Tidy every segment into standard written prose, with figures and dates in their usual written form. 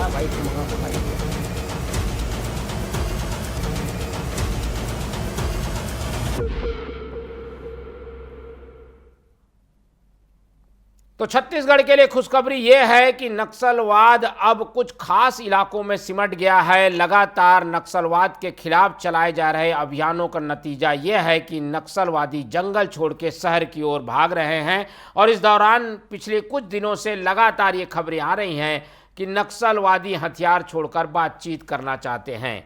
भाई तुम भाई। तो छत्तीसगढ़ के लिए खुशखबरी यह है कि नक्सलवाद अब कुछ खास इलाकों में सिमट गया है। लगातार नक्सलवाद के खिलाफ चलाए जा रहे अभियानों का नतीजा यह है कि नक्सलवादी जंगल छोड़ के शहर की ओर भाग रहे हैं। और इस दौरान पिछले कुछ दिनों से लगातार ये खबरें आ रही हैं कि नक्सलवादी हथियार छोड़कर बातचीत करना चाहते हैं।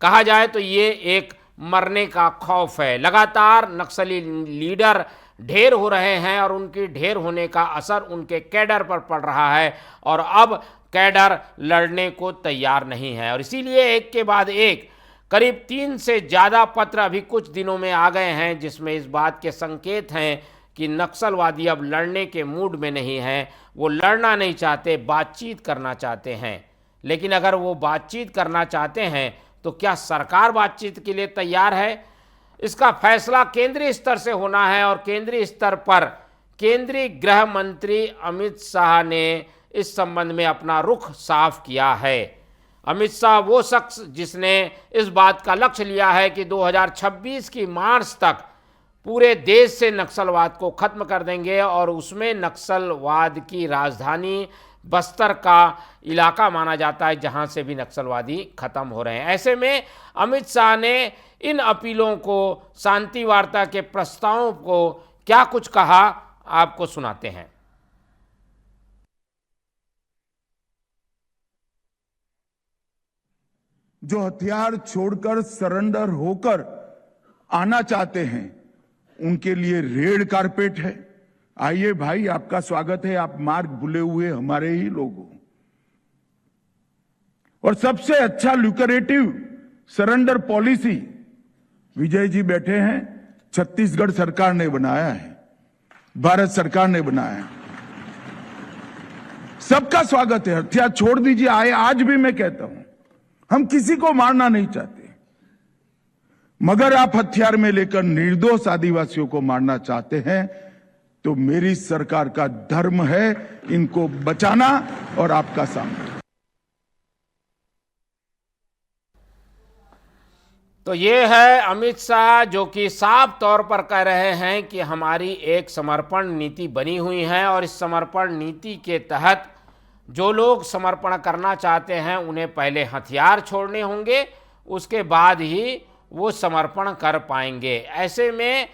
कहा जाए तो ये एक मरने का खौफ है। लगातार नक्सली लीडर ढेर हो रहे हैं और उनके ढेर होने का असर उनके कैडर पर पड़ रहा है और अब कैडर लड़ने को तैयार नहीं है। और इसीलिए एक के बाद एक करीब 3 से ज़्यादा पत्र अभी कुछ दिनों में आ गए हैं, जिसमें इस बात के संकेत हैं कि नक्सलवादी अब लड़ने के मूड में नहीं हैं। वो लड़ना नहीं चाहते, बातचीत करना चाहते हैं। लेकिन अगर वो बातचीत करना चाहते हैं तो क्या सरकार बातचीत के लिए तैयार है? इसका फैसला केंद्रीय स्तर से होना है और केंद्रीय स्तर पर केंद्रीय गृह मंत्री अमित शाह ने इस संबंध में अपना रुख साफ किया है। अमित शाह वो शख्स जिसने इस बात का लक्ष्य लिया है कि 2026 की मार्च तक पूरे देश से नक्सलवाद को खत्म कर देंगे और उसमें नक्सलवाद की राजधानी बस्तर का इलाका माना जाता है जहां से भी नक्सलवादी खत्म हो रहे हैं। ऐसे में अमित शाह ने इन अपीलों को, शांति वार्ता के प्रस्तावों को क्या कुछ कहा, आपको सुनाते हैं। जो हथियार छोड़कर सरेंडर होकर आना चाहते हैं उनके लिए रेड कारपेट है। आइए भाई, आपका स्वागत है। आप मार्ग भूले हुए हमारे ही लोग हो। और सबसे अच्छा ल्यूकरेटिव सरेंडर पॉलिसी विजय जी बैठे हैं, छत्तीसगढ़ सरकार ने बनाया है, भारत सरकार ने बनाया है। सबका स्वागत है। हथियार छोड़ दीजिए। आए, आज भी मैं कहता हूं, हम किसी को मारना नहीं चाहते, मगर आप हथियार में लेकर निर्दोष आदिवासियों को मारना चाहते हैं तो मेरी सरकार का धर्म है इनको बचाना और आपका सामना। तो ये है अमित शाह जो कि साफ तौर पर कह रहे हैं कि हमारी एक समर्पण नीति बनी हुई है और इस समर्पण नीति के तहत जो लोग समर्पण करना चाहते हैं उन्हें पहले हथियार छोड़ने होंगे, उसके बाद ही वो समर्पण कर पाएंगे। ऐसे में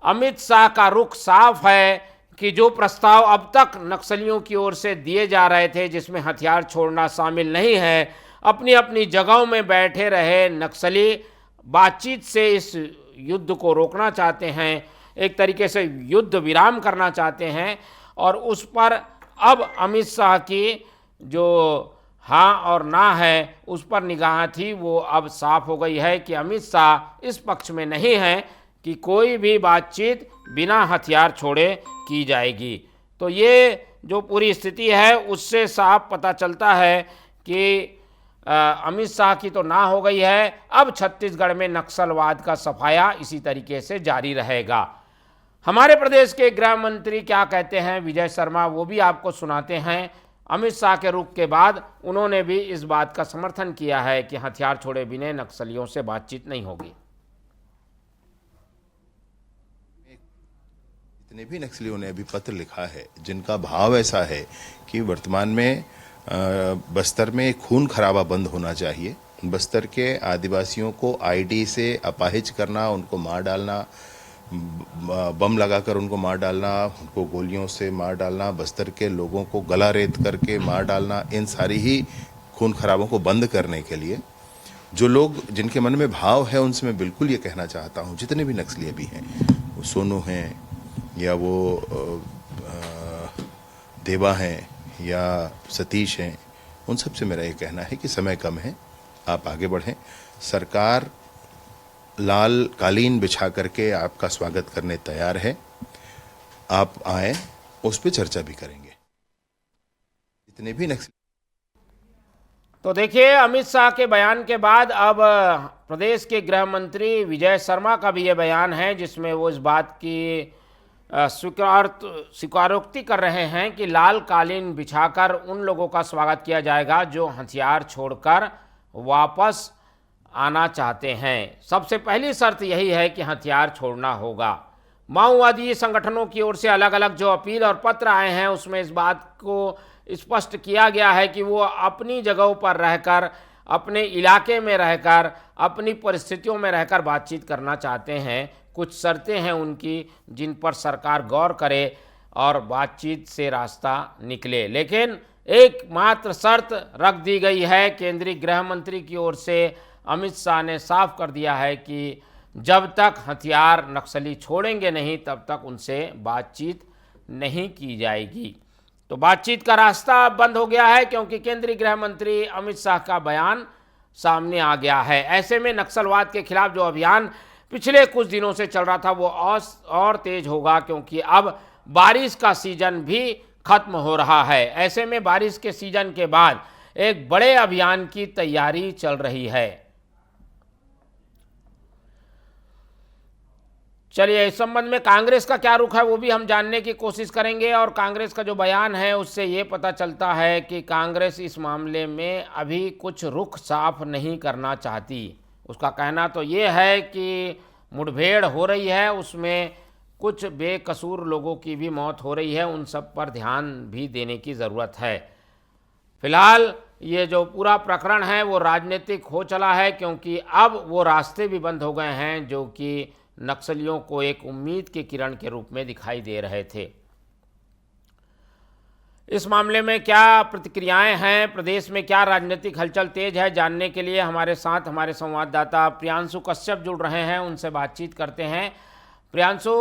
अमित शाह का रुख साफ है कि जो प्रस्ताव अब तक नक्सलियों की ओर से दिए जा रहे थे जिसमें हथियार छोड़ना शामिल नहीं है, अपनी अपनी जगहों में बैठे रहे नक्सली बातचीत से इस युद्ध को रोकना चाहते हैं, एक तरीके से युद्ध विराम करना चाहते हैं। और उस पर अब अमित शाह की जो हाँ और ना है उस पर निगाह थी, वो अब साफ हो गई है कि अमित शाह इस पक्ष में नहीं है कि कोई भी बातचीत बिना हथियार छोड़े की जाएगी। तो ये जो पूरी स्थिति है उससे साफ पता चलता है कि अमित शाह की तो ना हो गई है। अब छत्तीसगढ़ में नक्सलवाद का सफाया इसी तरीके से जारी रहेगा। हमारे प्रदेश के गृह मंत्री क्या कहते हैं विजय शर्मा, वो भी आपको सुनाते हैं। अमित शाह के रुख के बाद उन्होंने भी इस बात का समर्थन किया है कि हथियार छोड़े बिना नक्सलियों से बातचीत नहीं होगी। जितने भी नक्सलियों ने अभी पत्र लिखा है जिनका भाव ऐसा है कि वर्तमान में बस्तर में खून खराबा बंद होना चाहिए, बस्तर के आदिवासियों को आईडी से अपाहिज करना, उनको मार डालना, बम लगाकर उनको मार डालना, उनको गोलियों से मार डालना, बस्तर के लोगों को गला रेत करके मार डालना, इन सारी ही खून खराबों को बंद करने के लिए जो लोग जिनके मन में भाव है उनसे मैं बिल्कुल ये कहना चाहता हूँ, जितने भी नक्सली अभी हैं, वो सोनू हैं या वो देवा हैं या सतीश हैं, उन सब से मेरा ये कहना है कि समय कम है, आप आगे बढ़ें। सरकार लाल कालीन बिछा करके आपका स्वागत करने तैयार है, आप आए, उस पर चर्चा भी करेंगे। जितने भी नक्सली। तो देखिए, अमित शाह के बयान के बाद अब प्रदेश के गृह मंत्री विजय शर्मा का भी ये बयान है जिसमें वो इस बात की स्वीकारोक्ति कर रहे हैं कि लाल कालीन बिछाकर उन लोगों का स्वागत किया जाएगा जो हथियार छोड़कर वापस आना चाहते हैं। सबसे पहली शर्त यही है कि हथियार छोड़ना होगा। माओवादी संगठनों की ओर से अलग अलग जो अपील और पत्र आए हैं उसमें इस बात को स्पष्ट किया गया है कि वो अपनी जगहों पर रहकर, अपने इलाके में रहकर, अपनी परिस्थितियों में रहकर बातचीत करना चाहते हैं। कुछ शर्तें हैं उनकी जिन पर सरकार गौर करे और बातचीत से रास्ता निकले। लेकिन एकमात्र शर्त रख दी गई है। केंद्रीय गृह मंत्री की ओर से अमित शाह ने साफ कर दिया है कि जब तक हथियार नक्सली छोड़ेंगे नहीं तब तक उनसे बातचीत नहीं की जाएगी। तो बातचीत का रास्ता बंद हो गया है क्योंकि केंद्रीय गृह मंत्री अमित शाह का बयान सामने आ गया है। ऐसे में नक्सलवाद के खिलाफ जो अभियान पिछले कुछ दिनों से चल रहा था वो और तेज होगा क्योंकि अब बारिश का सीजन भी खत्म हो रहा है। ऐसे में बारिश के सीजन के बाद एक बड़े अभियान की तैयारी चल रही है। चलिए, इस संबंध में कांग्रेस का क्या रुख है वो भी हम जानने की कोशिश करेंगे। और कांग्रेस का जो बयान है उससे ये पता चलता है कि कांग्रेस इस मामले में अभी कुछ रुख साफ नहीं करना चाहती। उसका कहना तो ये है कि मुठभेड़ हो रही है, उसमें कुछ बेकसूर लोगों की भी मौत हो रही है, उन सब पर ध्यान भी देने की ज़रूरत है। फिलहाल ये जो पूरा प्रकरण है वो राजनीतिक हो चला है क्योंकि अब वो रास्ते भी बंद हो गए हैं जो कि नक्सलियों को एक उम्मीद के किरण के रूप में दिखाई दे रहे थे। इस मामले में क्या प्रतिक्रियाएं हैं, प्रदेश में क्या राजनीतिक हलचल तेज है, जानने के लिए हमारे साथ हमारे संवाददाता प्रियांशु कश्यप जुड़ रहे हैं। उनसे बातचीत करते हैं। प्रियांशु,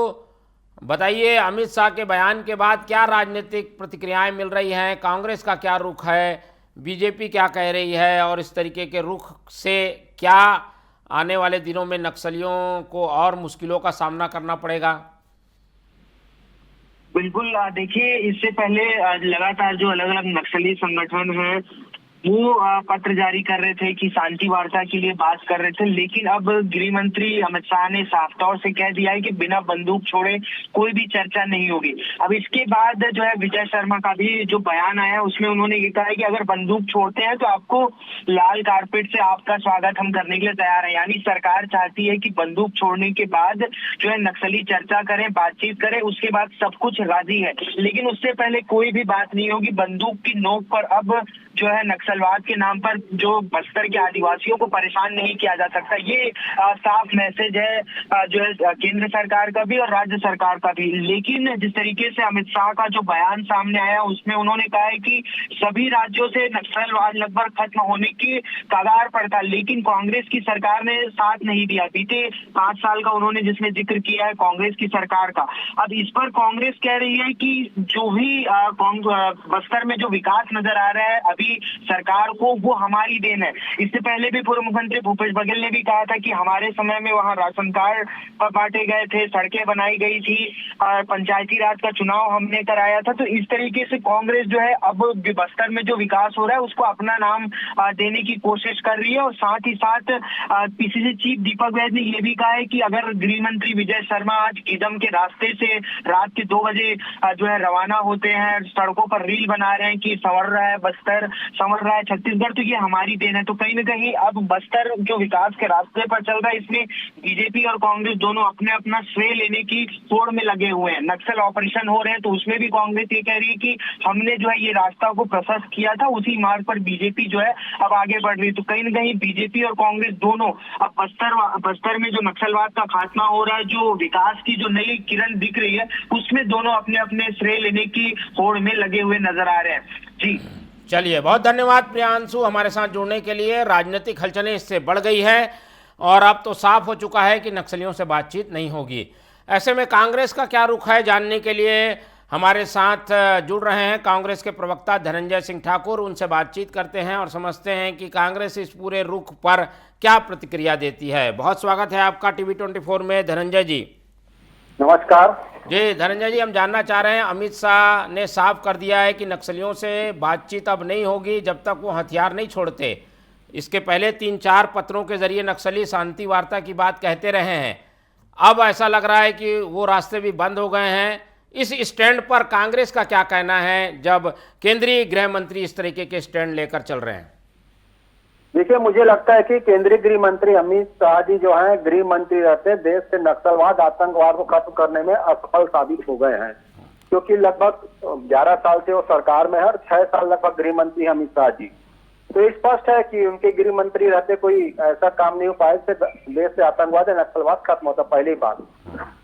बताइए, अमित शाह के बयान के बाद क्या राजनीतिक प्रतिक्रियाएं मिल रही हैं? कांग्रेस का क्या रुख है, बीजेपी क्या कह रही है और इस तरीके के रुख से क्या आने वाले दिनों में नक्सलियों को और मुश्किलों का सामना करना पड़ेगा? बिल्कुल, देखिए, इससे पहले लगातार जो अलग अलग नक्सली संगठन हैं वो पत्र जारी कर रहे थे कि शांति वार्ता के लिए बात कर रहे थे, लेकिन अब गृह मंत्री अमित शाह ने साफ तौर से कह दिया है कि बिना बंदूक छोड़े कोई भी चर्चा नहीं होगी। अब इसके बाद जो है विजय शर्मा का भी जो बयान आया है उसमें उन्होंने ये कहा है कि अगर बंदूक छोड़ते हैं तो आपको लाल कारपेट से आपका स्वागत हम करने के लिए तैयार है। यानी सरकार चाहती है कि बंदूक छोड़ने के बाद जो है नक्सली चर्चा करें, बातचीत करें, उसके बाद सब कुछ राजी है, लेकिन उससे पहले कोई भी बात नहीं होगी। बंदूक की नोक पर अब जो है नक्सलवाद के नाम पर जो बस्तर के आदिवासियों को परेशान नहीं किया जा सकता। ये साफ मैसेज है जो है केंद्र सरकार का भी और राज्य सरकार का भी। लेकिन जिस तरीके से अमित शाह का जो बयान सामने आया उसमें उन्होंने कहा है कि सभी राज्यों से नक्सलवाद लगभग खत्म होने की कगार पर था, लेकिन कांग्रेस की सरकार ने साथ नहीं दिया। बीते 5 साल का उन्होंने जिसमें जिक्र किया है कांग्रेस की सरकार का। अब इस पर कांग्रेस कह रही है कि जो भी बस्तर में जो विकास नजर आ रहा है अभी सरकार को, वो हमारी देन है। इससे पहले भी पूर्व मुख्यमंत्री भूपेश बघेल ने भी कहा था कि हमारे समय में वहां राशन कार्ड बांटे गए थे, सड़कें बनाई गई थी, पंचायती राज का चुनाव हमने कराया था। तो इस तरीके से कांग्रेस जो है अब बस्तर में जो विकास हो रहा है उसको अपना नाम देने की कोशिश कर रही है। और साथ ही साथ पीसीसी चीफ दीपक वैद ने यह भी कहा है कि अगर गृह मंत्री विजय शर्मा आज किदम के रास्ते से रात के 2 बजे जो है रवाना होते हैं, सड़कों पर रील बना रहे हैं कि संवर रहा है बस्तर, संवर रहा है छत्तीसगढ़, तो ये हमारी देन है। तो कहीं ना कहीं अब बस्तर जो विकास के रास्ते पर चल रहा है इसमें बीजेपी और कांग्रेस दोनों अपने अपना श्रेय लेने की होड़ में लगे हुए हैं। नक्सल ऑपरेशन हो रहे हैं तो उसमें भी कांग्रेस ये कह रही है कि हमने जो है ये रास्ता को प्रशस्त किया था, उसी मार्ग पर बीजेपी जो है अब आगे बढ़ रही है। तो कहीं ना कहीं बीजेपी और कांग्रेस दोनों अब बस्तर में जो नक्सलवाद का खात्मा हो रहा है, जो विकास की जो नई किरण दिख रही है, उसमें दोनों अपने अपने श्रेय लेने की होड़ में लगे हुए नजर आ रहे हैं। जी चलिए, बहुत धन्यवाद प्रियांशु हमारे साथ जुड़ने के लिए। राजनीतिक हलचलें इससे बढ़ गई है और अब तो साफ हो चुका है कि नक्सलियों से बातचीत नहीं होगी। ऐसे में कांग्रेस का क्या रुख है, जानने के लिए हमारे साथ जुड़ रहे हैं कांग्रेस के प्रवक्ता धनंजय सिंह ठाकुर। उनसे बातचीत करते हैं और समझते हैं कि कांग्रेस इस पूरे रुख पर क्या प्रतिक्रिया देती है। बहुत स्वागत है आपका टीवी 24 में धनंजय जी। नमस्कार जी धनंजय जी, हम जानना चाह रहे हैं, अमित शाह ने साफ कर दिया है कि नक्सलियों से बातचीत अब नहीं होगी जब तक वो हथियार नहीं छोड़ते। इसके पहले 3-4 पत्रों के जरिए नक्सली शांति वार्ता की बात कहते रहे हैं, अब ऐसा लग रहा है कि वो रास्ते भी बंद हो गए हैं। इस स्टैंड पर कांग्रेस का क्या कहना है जब केंद्रीय गृह मंत्री इस तरीके के स्टैंड लेकर चल रहे हैं? देखिए, मुझे लगता है कि केंद्रीय गृह मंत्री अमित शाह जी जो हैं, गृह मंत्री रहते हैं, देश से नक्सलवाद आतंकवाद को खत्म करने में असफल साबित हो गए हैं, क्योंकि लगभग 11 साल से वो सरकार में है और 6 साल लगभग गृह मंत्री अमित शाह जी। तो स्पष्ट है कि उनके गृह मंत्री रहते कोई ऐसा काम नहीं हो पाया जिससे देश से आतंकवाद या नक्सलवाद खत्म होता। पहली बात।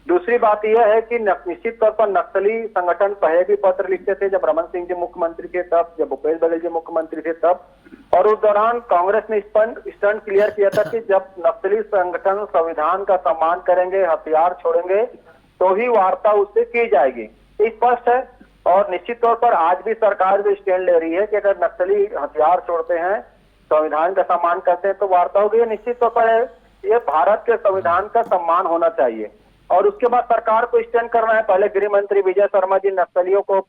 दूसरी बात यह है कि निश्चित तौर पर नक्सली संगठन पहले भी पत्र लिखते थे, जब रमन सिंह जी मुख्यमंत्री थे तब, जब भूपेश बघेल जी मुख्यमंत्री थे तब, और उस दौरान कांग्रेस ने स्टैंड क्लियर किया था कि जब नक्सली संगठन संविधान का सम्मान करेंगे, हथियार छोड़ेंगे, तो ही वार्ता उससे की जाएगी। स्पष्ट है। और निश्चित तौर पर आज भी सरकार भी स्टैंड ले रही है कि अगर नक्सली हथियार छोड़ते हैं, संविधान का सम्मान करते हैं, तो वार्ता होगी। निश्चित तौर पर ये भारत के संविधान का सम्मान होना चाहिए। और उसके बाद सरकार को स्टैंड करना है। पहले गृह मंत्री विजय शर्मा जी नक्सलियों को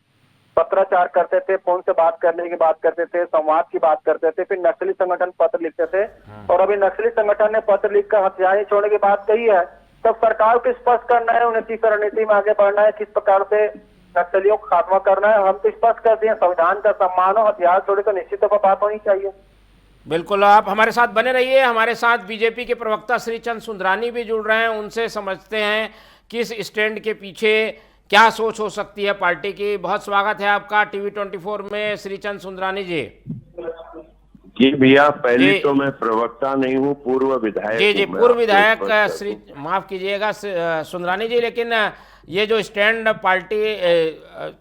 पत्राचार करते थे, फोन से बात करने की बात करते थे, संवाद की बात करते थे, फिर नक्सली संगठन पत्र लिखते थे, और अभी नक्सली संगठन ने पत्र लिखकर हथियार छोड़ने की बात कही है। तब सरकार को स्पष्ट करना है, उन्हें किस रणनीति में आगे बढ़ना है, किस प्रकार से नक्सलियों को खात्मा करना है। हम तो स्पष्ट कर दिए, संविधान का सम्मान हो, हथियार छोड़े, तो निश्चित तौर पर बात होनी चाहिए। बिल्कुल, आप हमारे साथ बने रहिए। हमारे साथ बीजेपी के प्रवक्ता श्रीचंद सुंदरानी भी जुड़ रहे हैं, उनसे समझते हैं कि इस स्टैंड के पीछे क्या सोच हो सकती है पार्टी की। बहुत स्वागत है आपका टीवी 24 में श्रीचंद सुंदरानी जी। जी भैया, पहले तो मैं प्रवक्ता नहीं हूँ, पूर्व विधायक। जी, पूर्व विधायक श्री, माफ कीजिएगा सुंदरानी जी, लेकिन ये जो स्टैंड पार्टी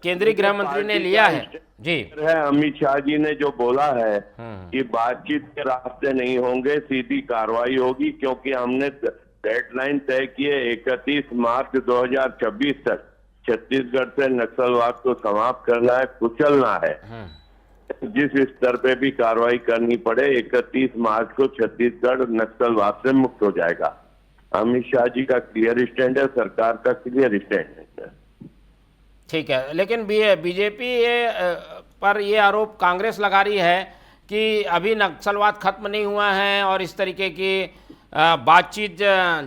केंद्रीय गृह मंत्री ने लिया है जी, अमित शाह जी ने जो बोला है कि बातचीत के रास्ते नहीं होंगे, सीधी कार्रवाई होगी, क्योंकि हमने डेडलाइन तय किए 31 मार्च 2026 तक छत्तीसगढ़ से नक्सलवाद को समाप्त करना है, कुचलना है। जिस स्तर पे भी कार्रवाई करनी पड़े, 31 मार्च को छत्तीसगढ़ नक्सलवाद से मुक्त हो जाएगा। अमित शाह जी का क्लियर स्टैंड है, सरकार का क्लियर स्टैंड है। ठीक है, लेकिन बीजेपी पर ये आरोप कांग्रेस लगा रही है कि अभी नक्सलवाद खत्म नहीं हुआ है, और इस तरीके की बातचीत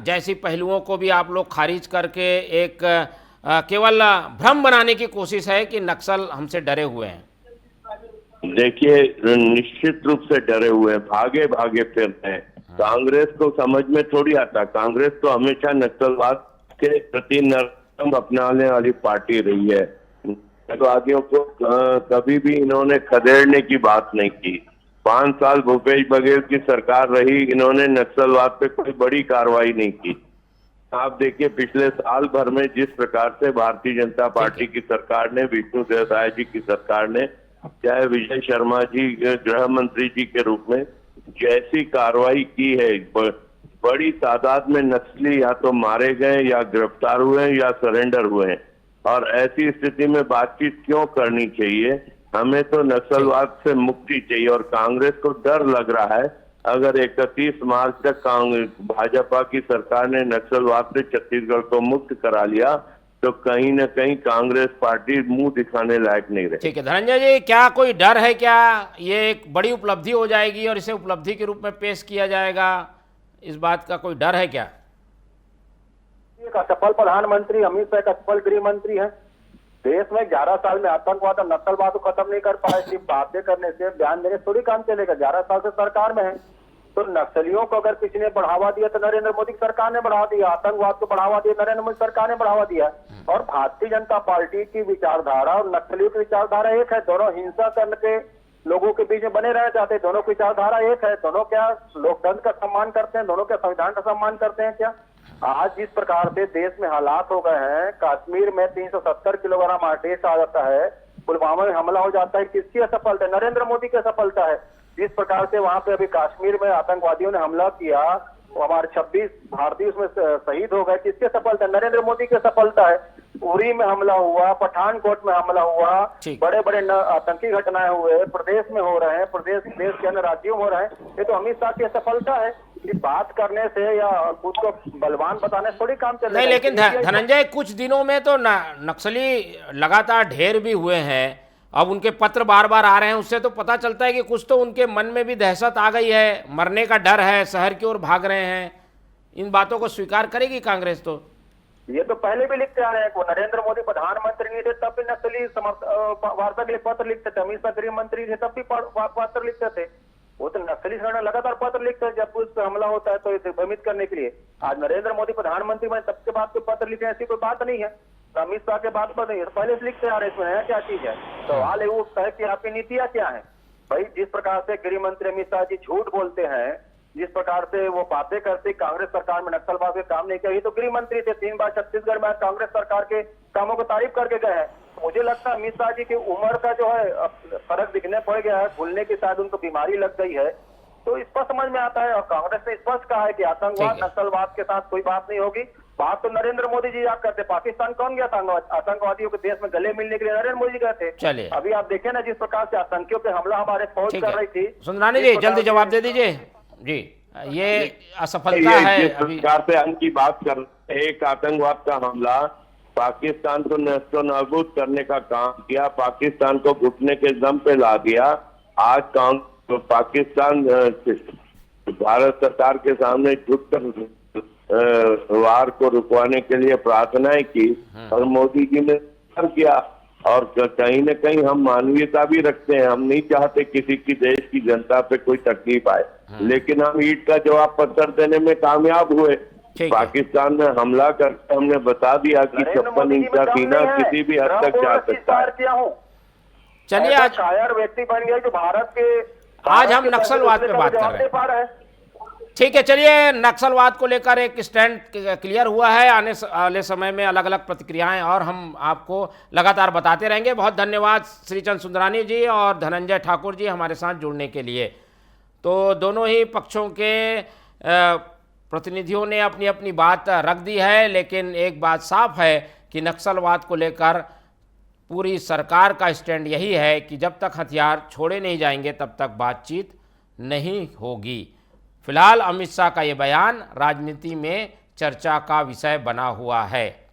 जैसी पहलुओं को भी आप लोग खारिज करके एक केवल भ्रम बनाने की कोशिश है कि नक्सल हमसे डरे हुए हैं। देखिए, निश्चित रूप से डरे हुए हैं, भागे भागे फिरते हैं। कांग्रेस को समझ में थोड़ी आता। कांग्रेस तो हमेशा नक्सलवाद के प्रति नरम अपनाने वाली पार्टी रही है। नक्सलवादियों को कभी भी इन्होंने खदेड़ने की बात नहीं की। 5 साल भूपेश बघेल की सरकार रही, इन्होंने नक्सलवाद पे कोई बड़ी कार्रवाई नहीं की। आप देखिए, पिछले साल भर में जिस प्रकार से भारतीय जनता पार्टी की सरकार ने, विष्णुदेव साय जी की सरकार ने, चाहे विजय शर्मा जी गृह मंत्री जी के रूप में जैसी कार्रवाई की है, बड़ी तादाद में नक्सली या तो मारे गए या गिरफ्तार हुए या सरेंडर हुए हैं। और ऐसी स्थिति में बातचीत क्यों करनी चाहिए? हमें तो नक्सलवाद से मुक्ति चाहिए, और कांग्रेस को डर लग रहा है अगर 31 मार्च तक भाजपा की सरकार ने नक्सलवाद से छत्तीसगढ़ को मुक्त करा लिया, तो कहीं न कहीं कांग्रेस पार्टी मुंह दिखाने लायक नहीं रही। ठीक है धनंजय जी, क्या कोई डर है क्या ये एक बड़ी उपलब्धि हो जाएगी और इसे उपलब्धि के रूप में पेश किया जाएगा? इस बात का कोई डर है क्या? एक असफल प्रधानमंत्री अमित शाह एक असफल गृह मंत्री है। देश में 11 साल में आतंकवाद और नक्सलवाद को खत्म नहीं कर पाए। सिर्फ बातें करने से, बयान देने से थोड़ी काम चलेगा। 11 साल से सरकार में है, तो नक्सलियों को अगर किसी ने बढ़ावा दिया तो नरेंद्र मोदी की सरकार ने बढ़ावा दिया। आतंकवाद को बढ़ावा दिया नरेंद्र मोदी सरकार ने बढ़ावा दिया। और भारतीय जनता पार्टी की विचारधारा और नक्सलियों की विचारधारा एक है। दोनों हिंसा करके लोगों के बीच में बने रहना चाहते हैं। दोनों की विचारधारा एक है। दोनों क्या लोकतंत्र का सम्मान करते हैं? दोनों क्या संविधान का सम्मान करते हैं? क्या आज जिस प्रकार से देश में हालात हो गए हैं, कश्मीर में 370 किलोग्राम आदेश आ जाता है, पुलवामा में हमला हो जाता है, किसकी असफलता है? नरेंद्र मोदी की असफलता है। जिस प्रकार से वहां पे अभी कश्मीर में आतंकवादियों ने हमला किया, हमारे 26 भारतीय उसमें शहीद हो गए, किसकी सफलता? नरेंद्र मोदी की सफलता है। उरी में हमला हुआ, पठानकोट में हमला हुआ, बड़े बड़े आतंकी घटनाएं हुए, प्रदेश में हो रहे हैं, देश के अन्य राज्यों में हो रहे हैं। ये तो अमित शाह की सफलता है। कि बात करने से या खुद को बलवान बताने से थोड़ी काम चलेगा। नहीं, लेकिन धनंजय, कुछ दिनों में तो नक्सली लगातार ढेर भी हुए हैं। अब उनके पत्र बार बार आ रहे हैं, उससे तो पता चलता है कि कुछ तो उनके मन में भी दहशत आ गई है, मरने का डर है, शहर की ओर भाग रहे हैं। इन बातों को स्वीकार करेगी कांग्रेस? तो ये तो पहले भी लिखते आ रहे हैं। वो नरेंद्र मोदी प्रधानमंत्री नहीं थे तब भी नक्सली वार्ता के लिए पत्र लिखते थे। अमित शाह गृह मंत्री थे तब भी पत्र लिखते थे। वो तो नक्सली संगठन लगातार पत्र लिखते हैं जब उस पर हमला होता है तो इसे भ्रमित करने के लिए। आज नरेंद्र मोदी प्रधानमंत्री बने तब के बाद कोई पत्र लिखे, ऐसी कोई बात नहीं है। अमित शाह के बाद पर नहीं है, पहले से लिखते आ रहे। इसमें नया क्या चीज है? सवाल वो उठता है कि आपकी नीतियां क्या है भाई। जिस प्रकार से गृह मंत्री अमित शाह जी झूठ बोलते हैं, जिस प्रकार से वो बातें करते, कांग्रेस सरकार में नक्सलवाद के काम नहीं किया। ये तो गृह मंत्री थे, 3 बार छत्तीसगढ़ में कांग्रेस सरकार के कामों को तारीफ करके गए हैं। मुझे लगता है अमित शाह जी की उम्र का जो है फर्क दिखने पड़ गया है, भूलने की शायद उनको बीमारी लग गई है। तो स्पष्ट समझ में आता है और कांग्रेस ने स्पष्ट कहा है कि आतंकवाद नक्सलवाद के साथ कोई बात नहीं होगी। बात तो नरेंद्र मोदी जी याद करते। पाकिस्तान कौन गया था आतंकवादियों के देश में गले मिलने के लिए? नरेंद्र मोदी गए थे। चलिए, अभी आप देखें ना जिस प्रकार से आतंकियों पे हमला हमारे फौज कर रही थी। सुंदरानी जी जल्दी जवाब दे दीजिए जी। ये असफलता है जिस अभी। प्रकार से हम की बात कर रहे हैं, एक आतंकवाद का हमला पाकिस्तान को नष्टो नाबूद करने का काम किया, पाकिस्तान को घुटने के दम पे ला दिया। आज तो पाकिस्तान भारत सरकार के सामने झुककर वार को रुकवाने के लिए प्रार्थनाएं की और मोदी जी ने किया। और कहीं न कहीं हम मानवीयता भी रखते हैं, हम नहीं चाहते किसी की देश की जनता पे कोई तकलीफ आए, लेकिन हम ईंट का जवाब पत्थर देने में कामयाब हुए। पाकिस्तान में हमला करके हमने बता दिया कि 56 इंच का सीना किसी भी हद तक जा सकता है। चलिए, आज शायर व्यक्ति बन गए जो भारत के आज हम नक्सलवाद पे बात कर रहे हैं। ठीक है, चलिए, नक्सलवाद को लेकर एक स्टैंड क्लियर हुआ है। आने वाले समय में अलग अलग प्रतिक्रियाएं और हम आपको लगातार बताते रहेंगे। बहुत धन्यवाद श्रीचंद सुंदरानी जी और धनंजय ठाकुर जी हमारे साथ जुड़ने के लिए। तो दोनों ही पक्षों के प्रतिनिधियों ने अपनी अपनी बात रख दी है, लेकिन एक बात साफ है कि नक्सलवाद को लेकर पूरी सरकार का स्टैंड यही है कि जब तक हथियार छोड़े नहीं जाएंगे तब तक बातचीत नहीं होगी। फिलहाल अमित शाह का ये बयान राजनीति में चर्चा का विषय बना हुआ है।